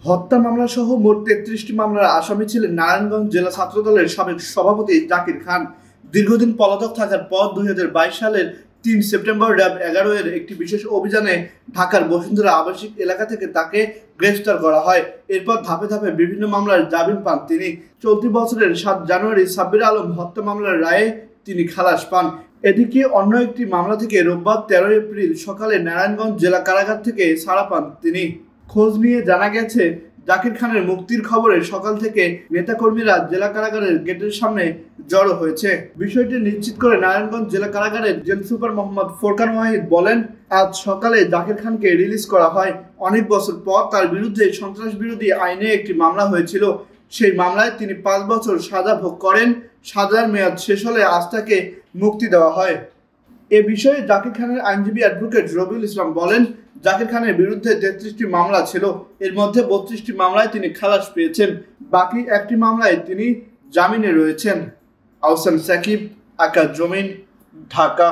হত্যা মামলা সহ মোট ৩৩টি মামলার আসামি ছিলেন নারায়ণগঞ্জ জেলা ছাত্রদলের সাবেক সভাপতি জাকির খান। দীর্ঘদিন পলাতক থাকার পর ২০২২ সালের ৩ সেপ্টেম্বর র্যাব ১১ এর একটি বিশেষ অভিযানে ঢাকার বসুন্ধরা আবাসিক এলাকা থেকে তাকে গ্রেফতার করা হয়। এরপর ধাপে ধাপে বিভিন্ন মামলার জামিন পান তিনি। চলতি বছরের ৭ জানুয়ারি সাব্বির আলম হত্যা মামলার রায়ে তিনি খালাস পান। এদিকে অন্য একটি মামলা থেকে রোববার ১৩ এপ্রিল সকালে নারায়ণগঞ্জ জেলা কারাগার থেকে ছাড়া পান তিনি। খোঁজ নিয়ে জানা গেছে, জাকির খানের মুক্তির খবরে সকাল থেকে নেতাকর্মীরা জেলা কারাগারের গেটের সামনে জড়ো হয়েছে। বিষয়টি নিশ্চিত করে নারায়ণগঞ্জ জেলা কারাগারের জেল সুপার মোহাম্মদ ফোরকান ওয়াহিদ বলেন, আজ সকালে জাকির খানকে রিলিজ করা হয়। অনেক বছর পর তার বিরুদ্ধে সন্ত্রাস বিরোধী আইনে একটি মামলা হয়েছিল। সেই মামলায় তিনি ৫ বছর সাজা ভোগ করেন। সাজার মেয়াদ শেষ হলে আজ তাকে মুক্তি দেওয়া হয়। এ বিষয়ে জাকির খানের আইনজীবী অ্যাডভোকেট রবিউল ইসলাম বলেন, জাকির খানের বিরুদ্ধে ৩৩টি মামলা ছিল। এর মধ্যে ৩২টি মামলায় তিনি খালাস পেয়েছেন। বাকি একটি মামলায় তিনি জামিনে রয়েছেন। আহসান সাকিব, আকাশ জমিন, ঢাকা।